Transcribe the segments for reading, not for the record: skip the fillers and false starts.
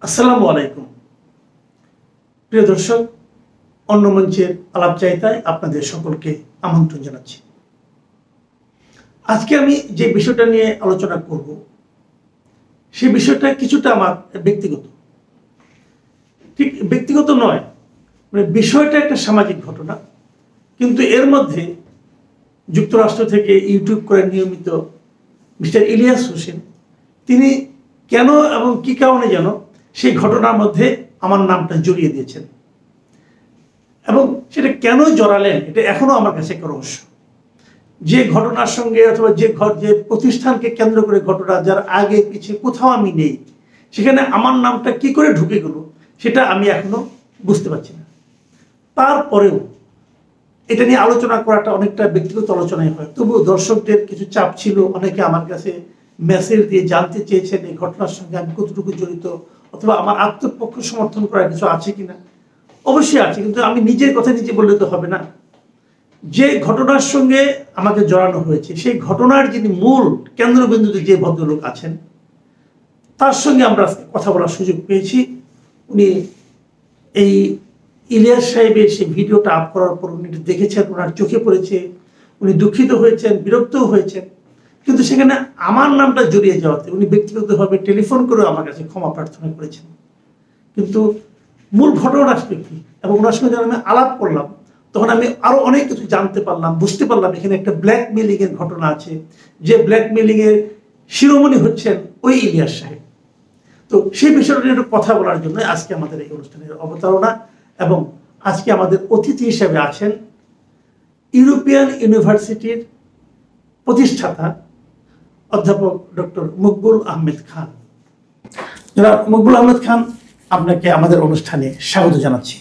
আসসালামু আলাইকুম প্রিয় দর্শক, অন্য মঞ্চের আলাপচারিতায় আপনাদের সকলকে আমন্ত্রণ জানাচ্ছি। আজকে আমি যে বিষয়টা নিয়ে আলোচনা করব সেই বিষয়টা কিছুটা আমার ব্যক্তিগত, ঠিক ব্যক্তিগত নয়, মানে বিষয়টা একটা সামাজিক ঘটনা, কিন্তু এর মধ্যে যুক্তরাষ্ট্র থেকে ইউটিউব করে নিয়মিত মিস্টার ইলিয়াস হোসেন তিনি কেন এবং কি কারণে যেন সেই ঘটনার মধ্যে আমার নামটা জড়িয়ে দিয়েছেন এবং সেটা কেন জড়ালেন এটা এখনো আমার কাছে একটা রহস্য। যে ঘটনার সঙ্গে অথবা যে প্রতিষ্ঠানকে কেন্দ্র করে ঘটনা, যার আগে পিছিয়ে কোথাও আমি নেই, সেখানে আমার নামটা কি করে ঢুকে গেল সেটা আমি এখনো বুঝতে পারছি না। তারপরেও এটা নিয়ে আলোচনা করাটা অনেকটা ব্যক্তিগত আলোচনাই হয়, তবুও দর্শকদের কিছু চাপ ছিল, অনেকে আমার কাছে মেসেজ দিয়ে জানতে চেয়েছেন এই ঘটনার সঙ্গে আমি কতটুকু জড়িত অথবা আমার আত্মপক্ষ সমর্থন করার কিছু আছে কিনা। অবশ্যই আছে, কিন্তু আমি নিজের কথা নিজে বললে তো হবে না। যে ঘটনার সঙ্গে আমাকে জড়ানো হয়েছে সেই ঘটনার যিনি মূল কেন্দ্রবিন্দুতে যে ভদ্রলোক আছেন তার সঙ্গে আমরা কথা বলার সুযোগ পেয়েছি। উনি এই ইলিয়াস সাহেবের সেই ভিডিওটা আপ করার পর উনি দেখেছেন, ওনার চোখে পড়েছে, উনি দুঃখিত হয়েছেন, বিরক্তও হয়েছেন, কিন্তু সেখানে আমার নামটা জড়িয়ে যাওয়াতে উনি ব্যক্তিগতভাবে টেলিফোন করে আমার কাছে ক্ষমা প্রার্থনা করেছেন। কিন্তু মূল ঘটনা আসবে কি, এবং ওনার সঙ্গে যখন আমি আলাপ করলাম তখন আমি আরো অনেক কিছু জানতে পারলাম, বুঝতে পারলাম এখানে একটা ব্ল্যাকমেলিং এর ঘটনা আছে, যে ব্ল্যাকমেলিং এর শিরোমণি হচ্ছেন ওই ইলিয়াস সাহেব। তো সেই বিষয়টা নিয়ে একটু কথা বলার জন্য আজকে আমাদের এই অনুষ্ঠানের অবতারণা, এবং আজকে আমাদের অতিথি হিসেবে আছেন ইউরোপিয়ান ইউনিভার্সিটির প্রতিষ্ঠাতা অধ্যাপক ডক্টর মকবুল আহমেদ খান। জনাব মকবুল আহমেদ খান, আপনাকে আমাদের অনুষ্ঠানে স্বাগত জানাচ্ছি।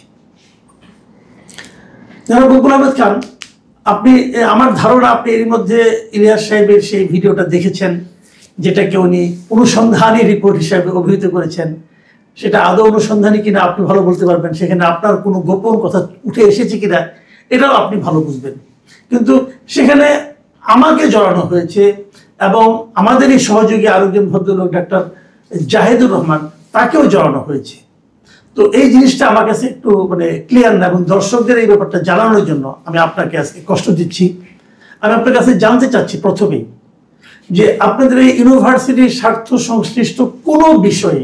জনাব মকবুল আহমেদ খান, আপনি, আমার ধারণা আপনি এর মধ্যে ইলিয়াস সাহেবের সেই ভিডিওটা দেখেছেন, যেটাকে উনি অনুসন্ধানী রিপোর্ট হিসাবে অভিহিত করেছেন। সেটা আদৌ অনুসন্ধানী কিনা আপনি ভালো বলতে পারবেন, সেখানে আপনার কোনো গোপন কথা উঠে এসেছে কিনা এটাও আপনি ভালো বুঝবেন। কিন্তু সেখানে আমাকে জড়ানো হয়েছে এবং আমাদেরই সহযোগী আরেকজন ভদ্রলোক ডাক্তার জাহিদুর রহমান, তাকেও জড়ানো হয়েছে। তো এই জিনিসটা আমার কাছে একটু মানে ক্লিয়ার না, এবং দর্শকদের এই ব্যাপারটা জানানোর জন্য আমি আপনাকে আজকে কষ্ট দিচ্ছি। আমি আপনার কাছে জানতে চাচ্ছি প্রথমেই যে আপনাদের এই ইউনিভার্সিটির স্বার্থ সংশ্লিষ্ট কোনো বিষয়ে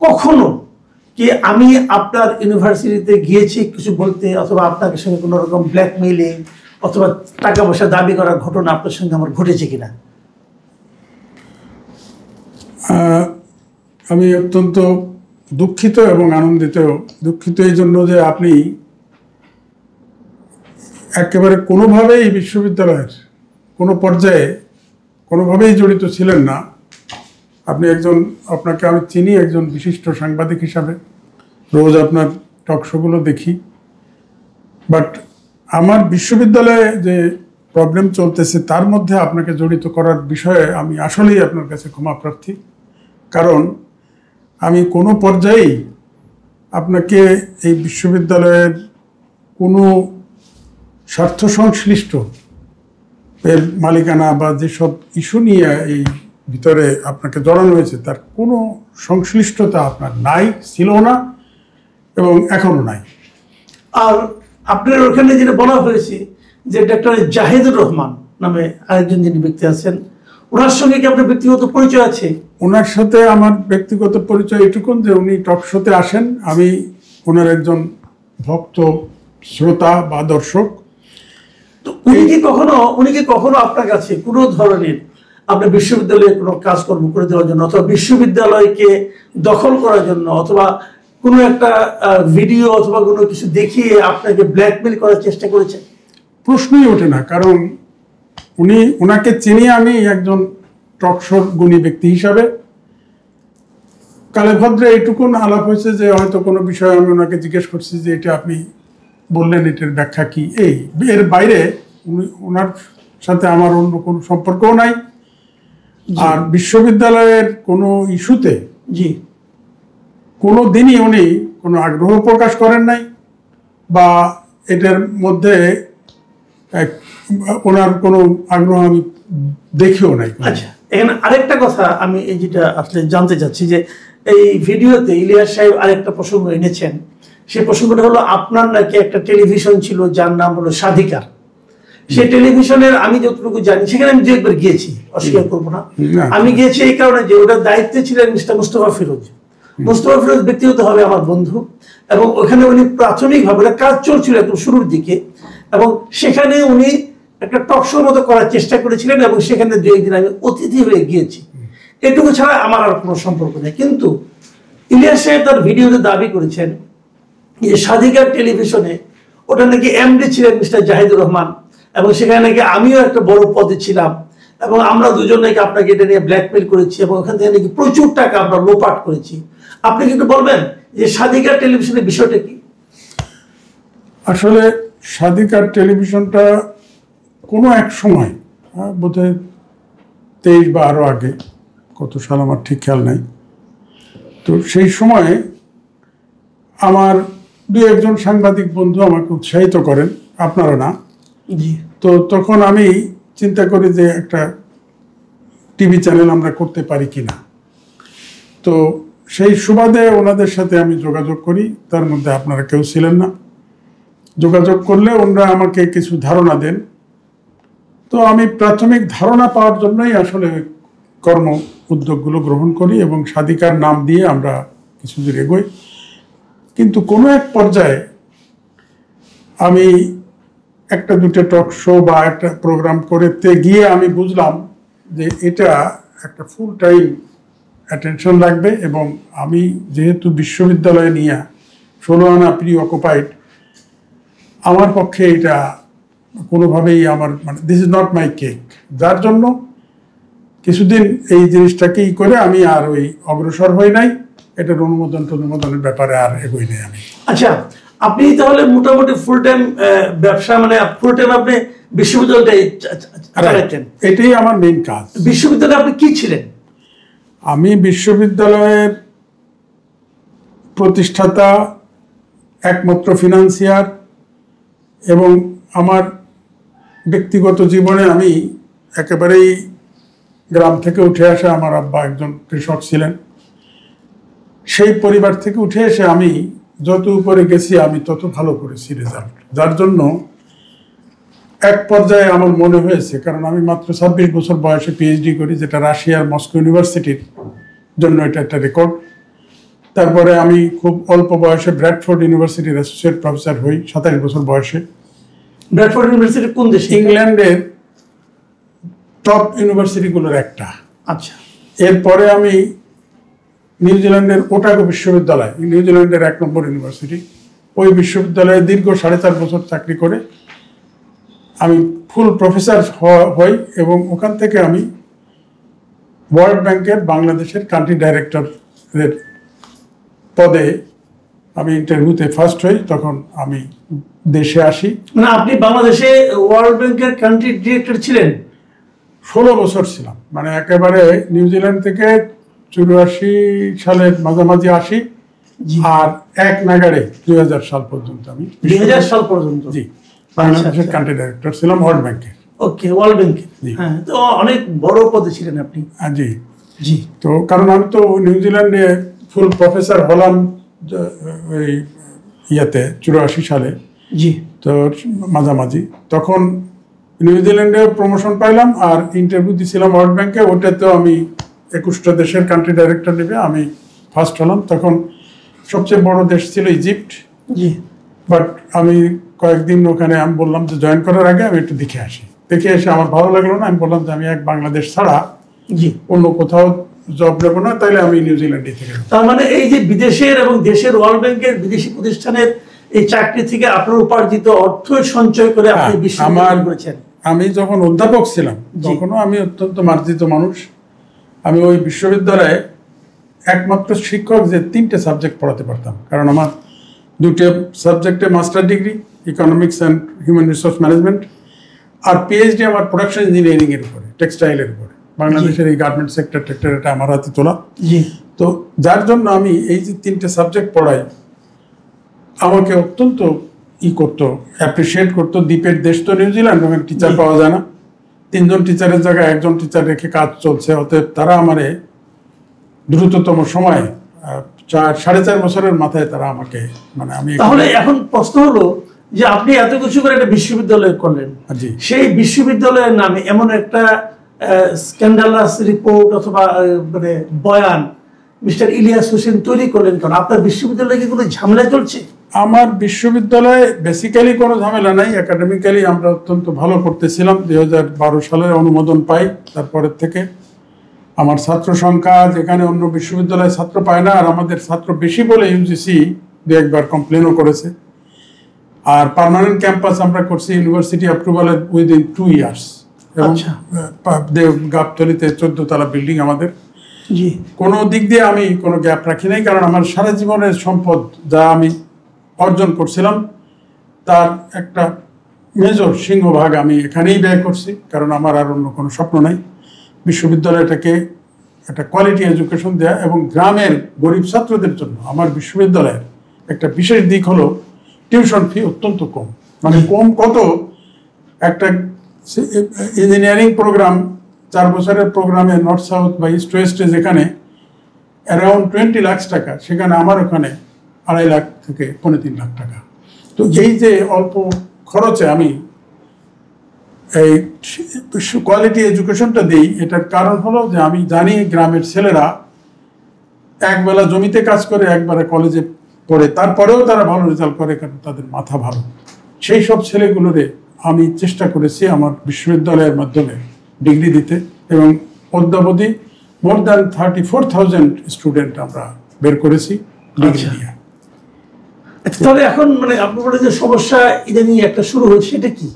কখনো কি আমি আপনার ইউনিভার্সিটিতে গিয়েছি কিছু বলতে, অথবা আপনার সঙ্গে কোনো রকম ব্ল্যাকমেইলিং অথবা টাকা পয়সা দাবি করার ঘটনা আপনার সঙ্গে আমার ঘটেছে কিনা? আমি অত্যন্ত দুঃখিত এবং আনন্দিত। দুঃখিত এই জন্য যে আপনি একেবারে কোনোভাবেই বিশ্ববিদ্যালয়ের কোনো পর্যায়ে কোনোভাবেই জড়িত ছিলেন না। আপনি আপনাকে আমি চিনি একজন বিশিষ্ট সাংবাদিক হিসাবে, রোজ আপনার টক শোগুলো দেখি, বাট আমার বিশ্ববিদ্যালয়ে যে প্রবলেম চলতেছে তার মধ্যে আপনাকে জড়িত করার বিষয়ে আমি আসলেই আপনার কাছে ক্ষমা প্রার্থী। কারণ আমি কোনো পর্যায়েই আপনাকে এই বিশ্ববিদ্যালয়ের কোনো স্বার্থ সংশ্লিষ্ট এর মালিকানা বা যেসব ইস্যু নিয়ে এই ভিতরে আপনাকে জড়ানো হয়েছে তার কোনো সংশ্লিষ্টতা আপনার নাই, ছিল না এবং এখনো নাই। আর আপনার ওখানে যেটা বলা হয়েছে যে ডাক্তার জাহিদুর রহমান নামে আরেকজন যিনি ব্যক্তি আছেন, ওনার সঙ্গে কি আপনার ব্যক্তিগত পরিচয় আছে? ওনার সাথে আমার ব্যক্তিগত পরিচয় এটুকুন যে উনি টক শোতে আসেন, আমি ওনার একজন ভক্ত, শ্রোতা বা দর্শক। তো উনি কি কখনো আপনার কাছে কোনো ধরনের আপনার বিশ্ববিদ্যালয়ে কোনো কাজকর্ম করে দেওয়ার জন্য অথবা বিশ্ববিদ্যালয়কে দখল করার জন্য অথবা কোনো একটা ভিডিও অথবা কোনো কিছু দেখিয়ে আপনাকে ব্ল্যাকমেল করার চেষ্টা করেছেন? প্রশ্নই ওঠে না, কারণ ওনাকে চিনি আমি একজন টকশোর গুণী ব্যক্তি হিসাবে। কালে ভদ্রে এইটুকুন আলাপ হয়েছে যে হয়তো কোনো বিষয়ে আমি ওনাকে জিজ্ঞেস করছি যে এটা আপনি বললেন, এটার ব্যাখ্যা কি। এর বাইরে ওনার সাথে আমার অন্য কোনো সম্পর্কও নাই। আর বিশ্ববিদ্যালয়ের কোনো ইস্যুতে কোনো দিনই উনি কোনো আগ্রহ প্রকাশ করেন নাই বা এটার মধ্যে ওনার কোনো আগ্রহ আমি দেখিও নাই। আচ্ছা, এখানে আরেকটা কথা আমি যেটা আসলে জানতে চাচ্ছি যে এই ভিডিওতে ইলিয়াস সাহেব আরেকটা প্রসঙ্গ এনেছেন। সেই প্রসঙ্গটা হলো আপনার নাকি একটা টেলিভিশন ছিল যার নাম হলো স্বাধিকার। সেই টেলিভিশনের আমি যতটুকু জানি, সেখানে আমি দু একবার গিয়েছি, অস্বীকার করবো না। আমি গিয়েছি এই কারণে যে ওটার দায়িত্বে ছিলেন মিস্টার মুস্তফা ফিরোজ। মুস্তফা ফিরোজ ব্যক্তিগতভাবে আমার বন্ধু, এবং ওখানে উনি প্রাথমিকভাবে কাজ চলছিল একদম শুরুর দিকে, এবং সেখানে উনি একটা টক শোর মতো করার চেষ্টা করেছিলেন, এবং সেখানে দু একদিন আমি অতিথি হয়ে গিয়েছি। এটুকু ছাড়া আমার আর কোনো সম্পর্ক নেই। কিন্তু ইলিয়াস সাহেব তার ভিডিওতে দাবি করেছেন যে স্বাধিকার টেলিভিশনে ওটা নাকি এমডি ছিলেন মিস্টার জাহিদুর রহমান, এবং সেখানে নাকি আমিও একটা বড় পদে ছিলাম, এবং আমরা দুজন নাকি আপনাকে এটা নিয়ে ব্ল্যাকমেল করেছি, এবং ওখান থেকে নাকি প্রচুর টাকা আমরা লোপাট করেছি। আপনি কিন্তু বলবেন যে স্বাধিকার টেলিভিশনের বিষয়টা কি? আসলে স্বাধিকার টেলিভিশনটা কোনো এক সময়, বোধহয় 23 বা আরও আগে, কত সাল আমার ঠিক খেয়াল নাই, তো সেই সময়ে আমার দু একজন সাংবাদিক বন্ধু আমাকে উৎসাহিত করেন, আপনারা না। জি। তো তখন আমি চিন্তা করি যে একটা টিভি চ্যানেল আমরা করতে পারি কি না। তো সেই সুবাদে ওনাদের সাথে আমি যোগাযোগ করি, তার মধ্যে আপনারা কেউ ছিলেন না। যোগাযোগ করলে ওনারা আমাকে কিছু ধারণা দেন। তো আমি প্রাথমিক ধারণা পাওয়ার জন্যই আসলে কর্ম উদ্যোগগুলো গ্রহণ করি, এবং স্বাধিকার নাম দিয়ে আমরা কিছু দূর এগোই। কিন্তু কোনো এক পর্যায়ে আমি একটা দুটো টক শো বা একটা প্রোগ্রাম করতে গিয়ে আমি বুঝলাম যে এটা একটা ফুল টাইম অ্যাটেনশন লাগবে, এবং আমি যেহেতু বিশ্ববিদ্যালয়ে নিয়ে 16 আনা প্রি অকুপাইড, আমার পক্ষে এটা কোনোভাবেই আমার this is not my cake. যার জন্য কিছুদিন এই জিনিসটাকেই করে আমি আর ওই অগ্রসর হই নাই, এটার অনুমোদনের ব্যাপারে আর এগোই নাই আমি। আচ্ছা, আপনি তাহলে মোটামুটি ফুল টাইম ব্যবসা, ফুল টাইম আপনি বিশ্ববিদ্যালয়টাই চালাচ্ছেন? এটাই আমার মেইন কাজ। বিশ্ববিদ্যালয়ে আপনি কি ছিলেন? আমি বিশ্ববিদ্যালয়ের প্রতিষ্ঠাতা, একমাত্র ফিনান্সিয়ার, এবং আমার ব্যক্তিগত জীবনে আমি একেবারেই গ্রাম থেকে উঠে আসা, আমার আব্বা একজন কৃষক ছিলেন, সেই পরিবার থেকে উঠে এসে আমি যত উপরে গেছি আমি তত ভালো করেছি রেজাল্ট। যার জন্য এক পর্যায়ে আমার মনে হয়েছে, কারণ আমি মাত্র 26 বছর বয়সে পিএইচডি করি, যেটা রাশিয়ার মস্কো ইউনিভার্সিটির জন্য এটা একটা রেকর্ড। তারপরে আমি খুব অল্প বয়সে ব্র্যাডফোর্ড ইউনিভার্সিটির অ্যাসোসিয়েট প্রফেসর হই 27 বছর বয়সে। ব্র্যাডফোর্ড ইউনিভার্সিটি কোন দেশে? ইংল্যান্ডের টপ ইউনিভার্সিটিগুলোর একটা। আচ্ছা। এরপরে আমি নিউজিল্যান্ডের ওটাগো বিশ্ববিদ্যালয়, নিউজিল্যান্ডের 1 নম্বর ইউনিভার্সিটি, ওই বিশ্ববিদ্যালয়ে দীর্ঘ 4.5 বছর চাকরি করে আমি ফুল প্রফেসর হই, এবং ওখান থেকে আমি ওয়ার্ল্ড ব্যাংকের বাংলাদেশের কান্ট্রি ডাইরেক্টরের পদে আমি ইন্টারভিউতে ফার্স্ট হই। তখন আমি দেশে আসি। আপনি বাংলাদেশে ওয়ার্ল্ড ব্যাংকের কান্ট্রি ডিরেক্টর ছিলেন? 16 বছর ছিলাম, একেবারে নিউজিল্যান্ড থেকে 84 সালের মাঝামাঝি আসি, আর এক নাগাড়ে 2000 সাল পর্যন্ত আমি 2000 সাল পর্যন্ত জি বাংলাদেশের কান্ট্রি ডাইরেক্টর ছিলাম ওয়ার্ল্ড ব্যাংকের। ওকে, ওয়ার্ল্ড ব্যাংকের। হ্যাঁ, তো অনেক বড় পদে ছিলেন আপনি। জি জি। তো কারণ আমি তো নিউজিল্যান্ডে ফুল প্রফেসর হলাম ওই 84 সালে। জি। তো মাঝামাঝি তখন নিউজিল্যান্ডে প্রমোশন পাইলাম, আর ইন্টারভিউ দিয়েছিলাম ওয়ার্ল্ড ব্যাংকে, ওটাতেও আমি 21টা দেশের কান্ট্রি ডাইরেক্টর নেবে আমি ফার্স্ট হলাম। তখন সবচেয়ে বড় দেশ ছিল ইজিপ্ট। জি। বাট আমি কয়েকদিন ওখানে আমি বললাম যে জয়েন করার আগে আমি একটু দেখে আসি। দেখে এসে আমার ভালো লাগলো না, আমি বললাম যে আমি এক বাংলাদেশ ছাড়া জি অন্য কোথাও জব নেবো না, তাইলে আমি নিউজিল্যান্ডে থেকে। তার মানে এই যে বিদেশের এবং দেশের ওয়ার্ল্ড ব্যাংকের বিদেশি প্রতিষ্ঠানের এই চাকরি থেকে আপনার উপার্জিত অর্থ সঞ্চয় করে আপনি বিশ্ববিদ্যালয় করেছেন। আমি যখন অধ্যাপক ছিলাম তখনও আমি অত্যন্ত মার্জিত মানুষ। আমি ওই বিশ্ববিদ্যালয়ে একমাত্র শিক্ষক যে 3টে সাবজেক্ট পড়াতে পারতাম, কারণ আমার 2টে সাবজেক্টে master degree, economics and human resource management, আর পিএইচডি আমার প্রোডাকশন ইঞ্জিনিয়ারিং এর উপরে, টেক্সটাইলের উপরে। বাংলাদেশের এই গার্মেন্ট সেক্টর এটা আমার হাতে তোলা। তো যার জন্য আমি এই যে 3টে সাবজেক্ট পড়াই, আমাকে অত্যন্ত করতো, অ্যাপ্রিসিয়েট করতো। দ্বীপের দেশ তো নিউজিল্যান্ড, এবং টিচার পাওয়া যায় না। 3জন টিচারের জায়গায় 1জন টিচার রেখে কাজ চলছে, অতএব তারা আমারে দ্রুততম সময়ে 4.5 বছরের মাথায় তারা আমাকে মানে আমি তাহলে এখন প্রশ্ন হলো যে আপনি এত কিছু করে একটা বিশ্ববিদ্যালয় করলেন, জি সেই বিশ্ববিদ্যালয়ের নামে এমন একটা স্ক্যান্ডালাস রিপোর্ট অথবা মানে বয়ান মিস্টার ইলিয়াস হোসেন তৈরি করলেন কেন? আপনার বিশ্ববিদ্যালয়ে কি কোনো ঝামেলা চলছে? আমার বিশ্ববিদ্যালয়ে বেসিক্যালি কোনো ঝামেলা নাই, একাডেমিক্যালি আমরা অত্যন্ত ভালো করতেছিলাম। 2012 সালে অনুমোদন পাই, তারপরের থেকে আমার ছাত্র সংখ্যা যেখানে অন্য বিশ্ববিদ্যালয়ে ছাত্র পায় না, আর আমাদের ছাত্র বেশি বলে ইউজিসি দু একবার কমপ্লেনও করেছে। আর পার্মানেন্ট ক্যাম্পাস আমরা করছি ইউনিভার্সিটি অ্যাপ্রুভালের উইদিন 2 ইয়ার্স, এবং গাবতলীতে 14 তলা বিল্ডিং আমাদের। জি, কোনো দিক দিয়ে আমি কোনো গ্যাপ রাখি নাই, কারণ আমার সারা জীবনের সম্পদ যা আমি অর্জন করছিলাম তার একটা মেজর সিংহভাগ আমি এখানেই ব্যয় করছি, কারণ আমার আর অন্য কোনো স্বপ্ন নাই। বিশ্ববিদ্যালয়টাকে একটা কোয়ালিটি এডুকেশন দেয়া এবং গ্রামের গরিব ছাত্রদের জন্য আমার বিশ্ববিদ্যালয়ের একটা বিশেষ দিক হলো টিউশন ফি অত্যন্ত কম। মানে কম কত, একটা ইঞ্জিনিয়ারিং প্রোগ্রাম 4 বছরের প্রোগ্রামে নর্থ সাউথ বা ইস্ট ওয়েস্টে যেখানে অ্যারাউন্ড 20 লাখ টাকা, সেখানে আমার ওখানে 2.5 লাখ থেকে 3.5 লাখ টাকা। তো এই যে অল্প খরচে আমি এই কোয়ালিটি এডুকেশনটা দিই, এটার কারণ হলো যে আমি জানি গ্রামের ছেলেরা একবেলা জমিতে কাজ করে একবারে কলেজে পড়ে, তারপরেও তারা ভালো রেজাল্ট করে, কারণ তাদের মাথা ভালো। সেই সব ছেলেগুলোরে আমি চেষ্টা করেছি আমার বিশ্ববিদ্যালয়ের মাধ্যমে ডিগ্রি দিতে, এবং অদ্যাবধি মোর দ্যান 34,000 স্টুডেন্ট আমরা বের করেছি ডিগ্রি দিয়ে। তাহলে এখন মানে আপনি বলেন যে সমস্যা ইদানিং একটা শুরু হয়েছে, সেটা কি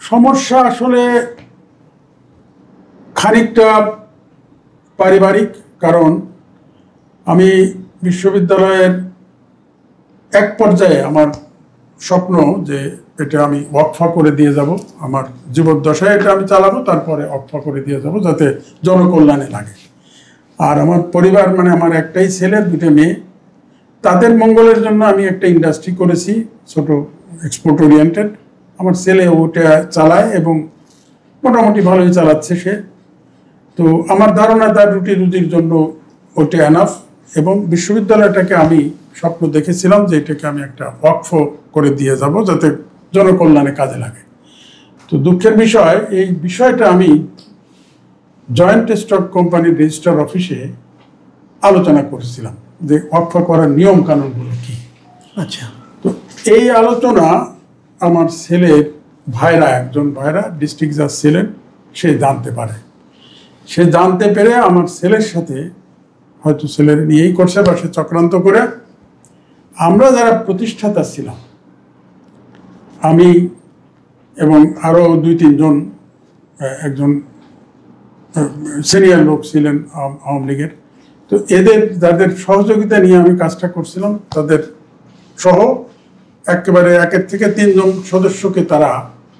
সমস্যা? আসলে খানিকটা পারিবারিক, কারণ আমি বিশ্ববিদ্যালয়ের এক পর্যায়ে আমার স্বপ্ন যে এটা আমি ওয়াকফা করে দিয়ে যাব, আমার জীবদ্দশায় এটা আমি চালাবো, তারপরে ওয়াকফা করে দিয়ে যাব যাতে জনকল্যাণে লাগে। আর আমার পরিবার মানে আমার একটাই ছেলে, 2টা মেয়ে, তাদের মঙ্গলের জন্য আমি একটা ইন্ডাস্ট্রি করেছি ছোট এক্সপোর্ট ওরিয়েন্টেড। আমার ছেলে ওটা চালায় এবং মোটামুটি ভালোই চালাচ্ছে সে। তো আমার ধারণা তার রুটির জন্য ওটা এনাফ, এবং বিশ্ববিদ্যালয়টাকে আমি স্বপ্ন দেখেছিলাম যে এটাকে আমি একটা ওয়াকফ করে দিয়ে যাব যাতে জনকল্যাণে কাজে লাগে। তো দুঃখের বিষয়, এই বিষয়টা আমি জয়েন্ট স্টক কোম্পানির রেজিস্ট্রার অফিসে আলোচনা করেছিলাম যে ওয়াকফ করার নিয়ম কানুনগুলো কি। আচ্ছা, তো এই আলোচনা আমার ছেলের একজন ভাইরা ডিস্ট্রিক্ট জাজ ছিলেন, সে জানতে পারে। সে জানতে পেরে আমার ছেলের সাথে, হয়তো ছেলের নিয়েই করছে বা সে চক্রান্ত করে, আমরা যারা প্রতিষ্ঠাতা ছিলাম, আমি এবং আরও 2-3 জন, একজন সিনিয়র লোক ছিলেন আওয়ামী লীগের, তো এদের যাদের সহযোগিতা নিয়ে আমি কাজটা করছিলাম, তাদের সহ একেবারে 1 থেকে 3 জন সদস্যকে তারা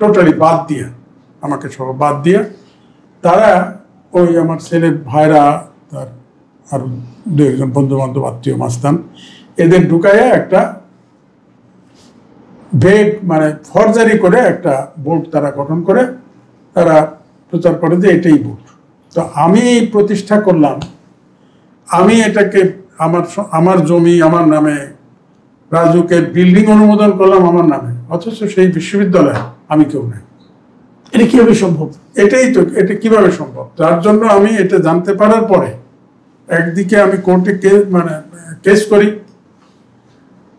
টোটালি বাদ দিয়ে, আমাকে সহ বাদ দিয়ে, তারা ওই আমার ছেলের ভাইরা, তার আরো 2-1 জন বন্ধু বান্ধব, আত্মীয় মাস্তান, এদের ঢুকাইয়া একটা ভেগ মানে ফরজারি করে একটা বোর্ড তারা গঠন করে তারা প্রচার করে যে এটাই বোর্ড। তো আমি প্রতিষ্ঠা করলাম, আমি এটাকে আমার জমি আমার নামে, রাজুকে বিল্ডিং অনুমোদন করলাম আমার নামে, অথচ সেই বিশ্ববিদ্যালয়ে আমি কেউ নাই। এটা কিভাবে সম্ভব? এটাই তো, এটা কিভাবে সম্ভব? তার জন্য আমি এটা জানতে পারার পরে একদিকে আমি কোর্টে কেস করি,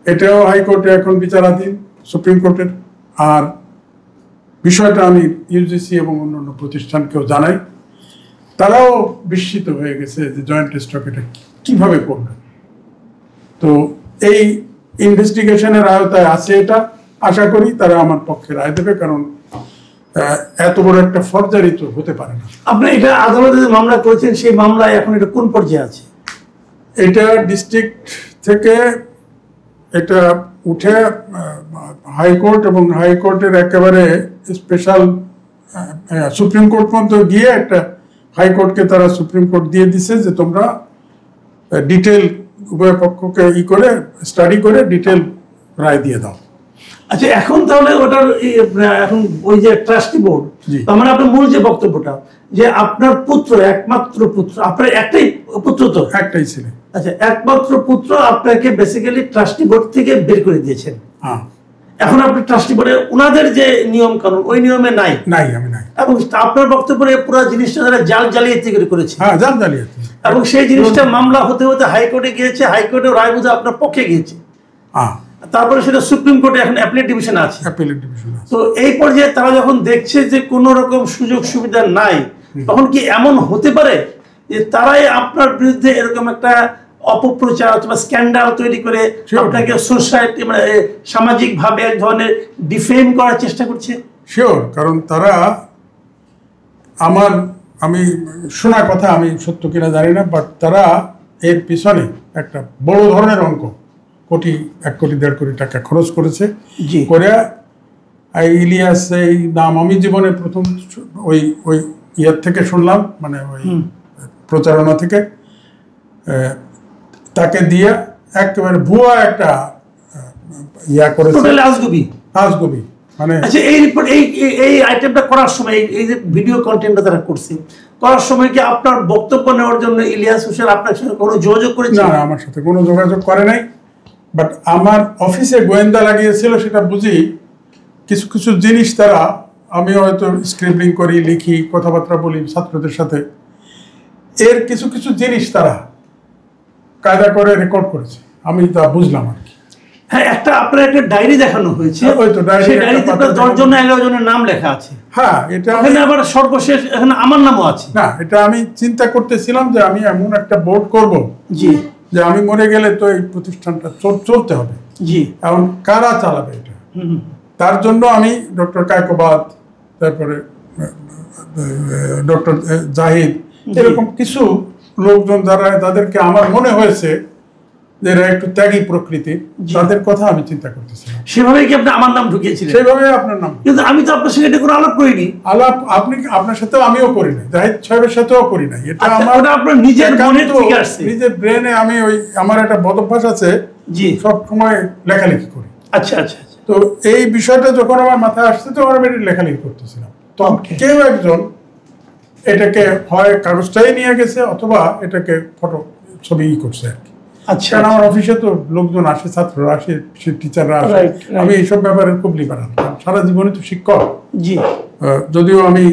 এটাও হাইকোর্টে এখন বিচারাধীন, সুপ্রিম কোর্টের। আর বিষয়টা আমি ইউজিসি এবং অন্যান্য প্রতিষ্ঠানকেও জানাই, তারাও বিস্মিত হয়ে গেছে যে জয়েন্ট স্টক এটা কিভাবে করবে। তো এই ইনভেস্টিগেশনের আওতায় আছে এটা, আশা করি তারা আমার পক্ষে রায় দেবে, কারণ এত বড় একটা ফরজারি তো হতে পারে না। আপনি এটা আদালতে যে মামলা করেছেন, সেই মামলায় এখন এটা কোন পর্যায়ে আছে? এটা ডিস্ট্রিক্ট থেকে এটা উঠে হাইকোর্ট, এবং হাইকোর্টের একেবারে স্পেশাল সুপ্রিম কোর্ট পর্যন্ত গিয়ে একটা হাইকোর্টকে তারা সুপ্রিম কোর্ট দিয়ে দিছে যে তোমরা ডিটেল উভয় পক্ষকে করে স্টাডি করে ডিটেল রায় দিয়ে দাও। আচ্ছা, এখন তাহলে ওটার এখন ওই যে ট্রাস্টি বোর্ড, তার মানে আপনার মূল যে বক্তব্যটা যে আপনার পুত্র, একমাত্র পুত্র, আপনার একটাই পুত্র, তো একটাই ছেলে, আচ্ছা, একমাত্র পুত্র আপনাকে বেসিক্যালি ট্রাস্টি বোর্ড থেকে বের করে দিয়েছেন। হ্যাঁ, এখন আপনি ট্রাস্টি বোর্ডে ওনাদের যে নিয়ম কানুন ওই নিয়মে নাই, আমি নাই। এবং আপনার বক্তব্যে পুরো জিনিসটা যারা জালিয়াতি করেছে, হ্যাঁ, জালিয়াতি, এবং সেই জিনিসটা মামলা হতে হতে হাইকোর্টে গিয়েছে, হাইকোর্টের রায় বুঝে আপনার পক্ষে গিয়েছে, হ্যাঁ, তারপরে সেটা সুপ্রিম কোর্টে এখন অ্যাপিলেট ডিভিশনে আছে। আছে। তো এই পর্যায়ে তারা যখন দেখছে যে কোনো রকম সুযোগ সুবিধা নাই, তখন কি এমন হতে পারে যে তারাই আপনার বিরুদ্ধে এরকম একটা অপপ্রচার অথবা স্ক্যান্ডাল তৈরি করে আপনাকে সোসাইটি মানে সামাজিক ভাবে এক ধরনের ডিফেম করার চেষ্টা করছে? শিওর, কারণ তারা আমি শোনা কথা, আমি সত্য কিনা জানি না, বাট তারা এর পিছনে একটা বড় ধরনের অঙ্ক, 1 কোটি 1.5 কোটি টাকা খরচ করেছে। করে ইলিয়াস এই নাম আমি জীবনে প্রথম ওই ইয়ার থেকে শুনলাম, মানে ওই প্রচারণা থেকে, তাকে দিয়ে একেবারে ভুয়া একটা ইয়া করেছে, আজগুবি। মানে আচ্ছা, এই রিপোর্ট এই আইটেমটা করার সময়, এই যে ভিডিও কন্টেন্টটা তারা করছে করার সময় কি আপনার বক্তব্য নেওয়ার জন্য ইলিয়াস হোসেন আপনার সাথে কোনো যোগাযোগ করেছে? না, আমার সাথে কোনো যোগাযোগ করে নাই। বাট আমার অফিসে গোয়েন্দা লাগিয়েছিল, সেটা বুঝি কিছু কিছু জিনিস তারা, আমি হয়তো স্ক্রিপ্টিং করি, লিখি, কথাবার্তা বলি ছাত্রদের সাথে, এর কিছু কিছু জিনিস তারা কায়দা করে রেকর্ড করেছে, আমি তা বুঝলাম আর কি। হ্যাঁ, আপনার একটা ডায়েরি দেখানো হয়েছে, ওই তো ডায়েরি, সেই ডায়েরিতে 10 জন 11 জনের নাম লেখা আছে। হ্যাঁ, এটা এখানে আবার সর্বশেষ এখানে আমার নামও আছে। না, এটা আমি চিন্তা করতেছিলাম যে আমি এমন একটা বোর্ড করব, জি, যে আমি মরে গেলে তো এই প্রতিষ্ঠানটা চলতে হবে। জি, এখন কারা চালাবে এটা? তার জন্য আমি ডক্টর কায়কোবাদ, তারপরে ডক্টর জাহিদ, এরকম কিছু লোকজন যাদেরকে আমার মনে হয়েছে যে এরা একটু ত্যাগী প্রকৃতির, তাদের কথা আমি চিন্তা করতেছিলাম। সেভাবে কি আপনি আমার নাম ঢুকিয়েছিলেন? সেভাবে আপনার নাম, কিন্তু আমি তো আপনার সঙ্গে কোনো আলাপ করিনি। আপনার সাথেও আমিও করি নাই, জাহিদ সাহেবের সাথেও করি নাই। এটা আপনার নিজের মনের থেকে আসছে, নিজের ব্রেনে। আমি আমার একটা বদ অভ্যাস আছে, জি, সব সময় লেখালেখি করি। আচ্ছা আচ্ছা, তো এই বিষয়টা যখন আমার মাথায় আসছে, তখন আমি লেখালেখি করতেছিলাম। তো কেউ একজন এটাকে হয় কাগজটাই নিয়ে গেছে, অথবা এটাকে ফটো ছবি করছে আর কি। আচ্ছা, কারণ আমার অফিসে তো লোকজন আসে, ছাত্ররা আসে, টিচাররা আসে, আমি এইসব ব্যাপারে খুব লিবারাল, সারা জীবনে তো শিক্ষক। জি, যদিও আমি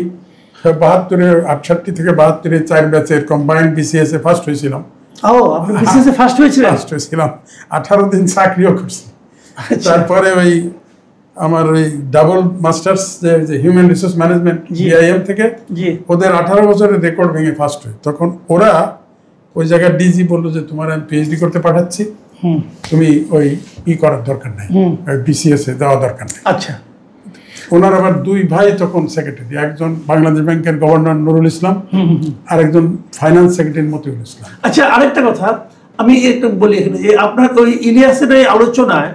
68 থেকে 72 4 ব্যাচের কম্বাইন্ড বিসিএস এ ফার্স্ট হয়েছিলাম। আপনি বিসিএস এ ফার্স্ট হয়েছিলেন? ফার্স্ট হয়েছিলাম, 18 দিন চাকরিও করছি। তারপরে ওই আমার ওই ডাবল মাস্টার্স যে হিউম্যান রিসোর্স ম্যানেজমেন্ট জিআইএম থেকে, ওদের 18 বছরের রেকর্ড ভেঙে ফার্স্ট হয়। তখন ওরা ওই জায়গায় ডিজি বললো যে তোমার আমি পিএইচডি করতে পাঠাচ্ছি, তুমি ওই করার দরকার নাই, বিসিএস এ দেওয়া দরকার নেই। আচ্ছা, ওনার আবার 2 ভাই তখন সেক্রেটারি, একজন বাংলাদেশ ব্যাংকের গভর্নর নুরুল ইসলাম, আর একজন ফাইন্যান্স সেক্রেটারি মতিউল ইসলাম। আচ্ছা, আরেকটা কথা আমি একটু বলি এখানে, যে আপনার ওই ইলিয়াসের এই আলোচনায়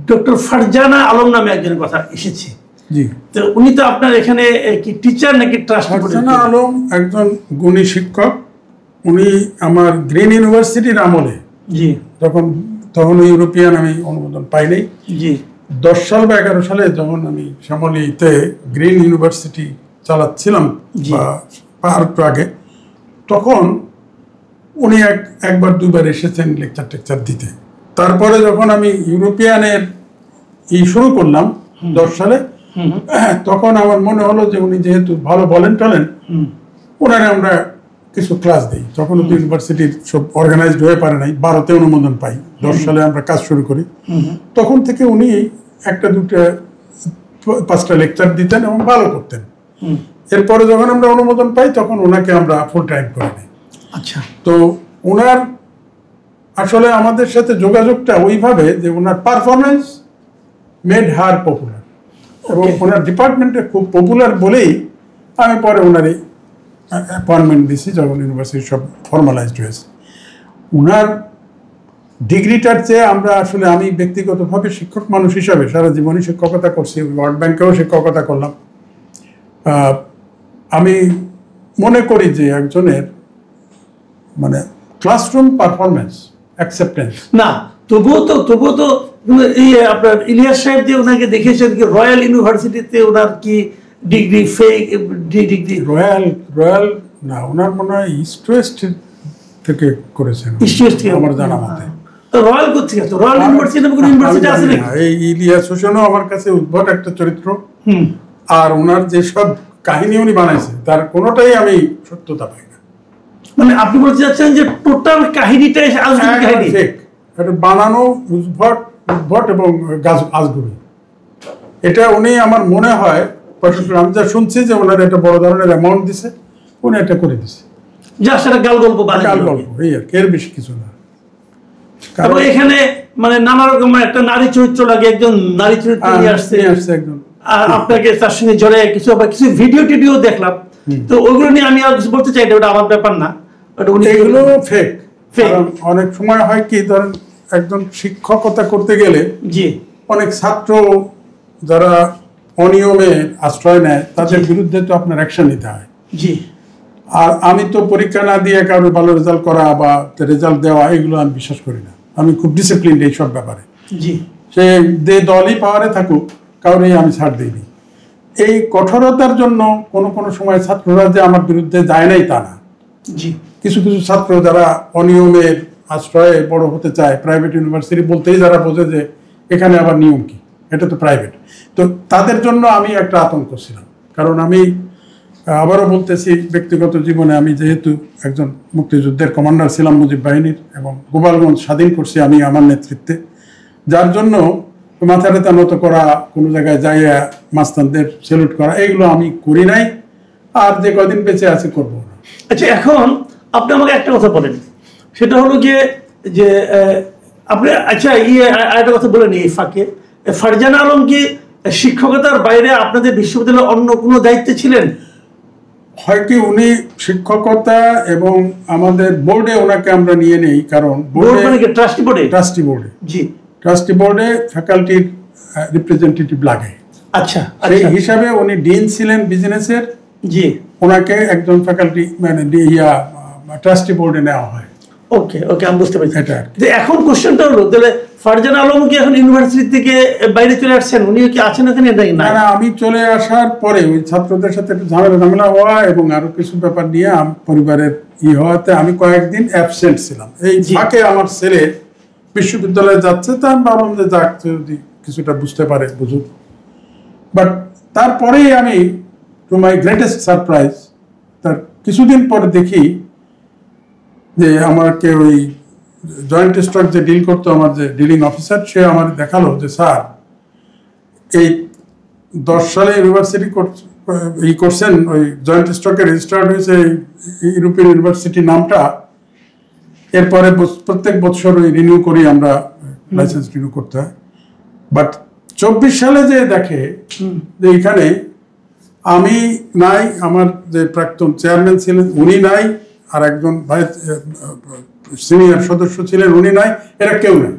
ডক্টর ফারজানা আলম নামে একজনের কথা এসেছে। জি, তো উনি তো আপনার এখানে কি টিচার নাকি ট্রাস্ট? ফারজানা আলম একজন গুণী শিক্ষক। উনি আমার গ্রিন ইউনিভার্সিটির আমলে, জি, তখন ইউরোপিয়ান আমি অনুমোদন পাইনি। জি, 10 সাল বা 11 সালে যখন আমি শ্যামলীতে গ্রিন ইউনিভার্সিটি চালাচ্ছিলাম, বা আর একটু আগে, তখন উনি একবার 2বার এসেছেন লেকচার দিতে। তারপরে যখন আমি ইউরোপিয়ানের শুরু করলাম 10 সালে, তখন আমার মনে হলো যে উনি যেহেতু ভালো বলেন টলেন, ওনারে আমরা কিছু ক্লাস দিই। তখন ইউনিভার্সিটির সব অর্গানাইজড হয়ে পারে নাই, 12তে অনুমোদন পাই, 10 সালে আমরা কাজ শুরু করি। তখন থেকে উনি 1-2-5টা লেকচার দিতেন এবং ভালো করতেন। এরপরে যখন আমরা অনুমোদন পাই, তখন ওনাকে আমরা ফুল টাইম করে নিই। আচ্ছা, তো ওনার আসলে আমাদের সাথে যোগাযোগটা ওইভাবে যে ওনার পারফরমেন্স মেড হার পপুলার, এবং ওনার ডিপার্টমেন্টে খুব পপুলার বলেই আমি পরে ওনারই অ্যাপয়েন্টমেন্ট দিছি, যখন ইউনিভার্সিটি সব ফর্মালাইজড হয়েছে। ওনার ডিগ্রিটার চেয়ে আমি ব্যক্তিগতভাবে শিক্ষক মানুষ হিসাবে সারা জীবনই শিক্ষকতা করছি, ওয়ার্ল্ড ব্যাংকেও শিক্ষকতা করলাম। আমি মনে করি যে একজনের মানে ক্লাসরুম পারফরমেন্স, অ্যাকসেপ্টেন্স না, তবুও তো আপনার ইলিয়াস সাহেব যে ওনাকে দেখেছেন কি রয়্যাল ইউনিভার্সিটিতে, ওনার কি ডিগ্রি ফেক ডিগ্রি? রয়্যাল না, ওনার মনে হয় ইস্ট ওয়েস্ট থেকে করেছেন ইস্ট ওয়েস্ট থেকে আমার জানা মতে। রয়্যাল কোথেকে আছে? রয়্যাল ইউনিভার্সিটি নামে কোনো ইউনিভার্সিটি আছে নাকি? এই ইলিয়াস হোসেনও আমার কাছে উদ্ভট একটা চরিত্র, আর ওনার যেসব কাহিনী উনি বানাইছে তার কোনোটাই আমি সত্যতা পাই না। মানে আপনি বলতে চাচ্ছেন যে টোটাল কাহিনীটাই আজগুবি কাহিনী, ফেক, এটা বানানো, উদ্ভট উদ্ভট এবং আজগুবি। এটা উনি আমার মনে হয়, আমি যা শুনছি যে ওনার একটা বড় ধরনের অ্যামাউন্ট দিছে, উনি এটা করে দিছে, যা সেটা গাল গল্প গাল গল্প, এই আর এর বেশি কিছু না। এবং এখানে মানে নানা রকম একটা নারী চরিত্র লাগে, একজন নারী চরিত্র নিয়ে আসছে একজন, আর আপনাকে তার সঙ্গে জড়ে কিছু ভিডিও টিডিও দেখলাম, তো ওইগুলো নিয়ে আমি আর কিছু বলতে চাই না, ওটা আমার ব্যাপার না, এগুলো ফেক। অনেক সময় হয় কি, ধরেন একজন শিক্ষকতা করতে গেলে জি অনেক ছাত্র যারা অনিয়মে আশ্রয় নেয় তাদের বিরুদ্ধে তো আপনার অ্যাকশন নিতে হয়। জি, আর আমি তো পরীক্ষা না দিয়ে কারোর ভালো রেজাল্ট করা বা রেজাল্ট দেওয়া এগুলো আমি বিশ্বাস করি না। আমি খুব ডিসিপ্লিন এইসব ব্যাপারে। জি, সে যে দলই পাওয়ারে থাকুক, কাউরেই আমি ছাড় দিইনি। এই কঠোরতার জন্য কোনো কোনো সময় ছাত্ররা যে আমার বিরুদ্ধে যায় নাই তা না। জি, কিছু কিছু ছাত্র যারা অনিয়মের আশ্রয়ে বড় হতে চায়, প্রাইভেট ইউনিভার্সিটি বলতেই যারা বোঝে যে এখানে আবার নিয়ম কি, এটা তো প্রাইভেট, তো তাদের জন্য আমি একটা আতঙ্ক ছিলাম। কারণ আমি আবারও বলতেছি, ব্যক্তিগত জীবনে আমি যেহেতু একজন মুক্তিযুদ্ধের কমান্ডার ছিলাম মুজিব বাহিনীর, এবং গোপালগঞ্জ স্বাধীন করছি আমি আমার নেতৃত্বে, যার জন্য মাথা রেতা নত করা, কোনো জায়গায় যাইয়া মাস্তানদের সেলুট করা, এগুলো আমি করি নাই, আর যে কদিন বেঁচে আছে করবো না। আচ্ছা, এখন আপনি আমাকে একটা কথা বলেন, সেটা হলো গিয়ে যে আপনি, আচ্ছা আরেকটা কথা বলেন এই ফাঁকে, ফারজানা আলম কি শিক্ষকতার বাইরে আপনাদের বিশ্ববিদ্যালয়ের অন্য কোনো দায়িত্বে ছিলেন? হয় কি, উনি শিক্ষকতা এবং আমাদের বোর্ডে ওনাকে আমরা নিয়ে নেই, কারণ ট্রাস্টি বোর্ডে জি ট্রাস্টি বোর্ডে ফ্যাকাল্টির রিপ্রেজেন্টেটিভ লাগে। আচ্ছা, সেই হিসাবে উনি ডিন ছিলেন বিজনেসের। জি, ওনাকে একজন ফ্যাকাল্টি মানে ট্রাস্টি বোর্ডে নেওয়া হয়। ওকে ওকে, আমি বুঝতে পারছি। এটা এখন কোশ্চেনটা হলো, তাহলে ফারজানা আলম কি এখন ইউনিভার্সিটি থেকে বাইরে চলে আসছেন? উনি কি আছেন এখানে? না, আমি চলে আসার পরে ওই ছাত্রদের সাথে একটু ঝামেলা হওয়া এবং আরো কিছু ব্যাপার নিয়ে পরিবারের হওয়াতে আমি কয়েকদিন অ্যাবসেন্ট ছিলাম। এই ফাঁকে আমার ছেলে বিশ্ববিদ্যালয়ে যাচ্ছে, তা আমি ভাবলাম যে যাক, যদি কিছুটা বুঝতে পারে বুঝুক। বাট তারপরেই আমি, টু মাই গ্রেটেস্ট সারপ্রাইজ, তার কিছুদিন পরে দেখি যে আমাকে ওই জয়েন্ট স্টক যে ডিল করতো, আমার যে ডিলিং অফিসার, সে আমার দেখালো যে স্যার, এই 10 সালে ইউনিভার্সিটি করছেন, ওই জয়েন্ট স্টকে রেজিস্টার্ড হয়েছে ইউরোপিয়ান ইউনিভার্সিটি নামটা, এরপরে প্রত্যেক বছর ওই রিনিউ করি আমরা, লাইসেন্স রিনিউ করতে হয়। বাট 24 সালে যে দেখে যে এখানে আমি নাই, আমার যে প্রাক্তন চেয়ারম্যান ছিলেন উনি নাই, আর একজন ভাইস সিনিয়র সদস্য ছিলেন উনি নাই, এরা কেউ নাই।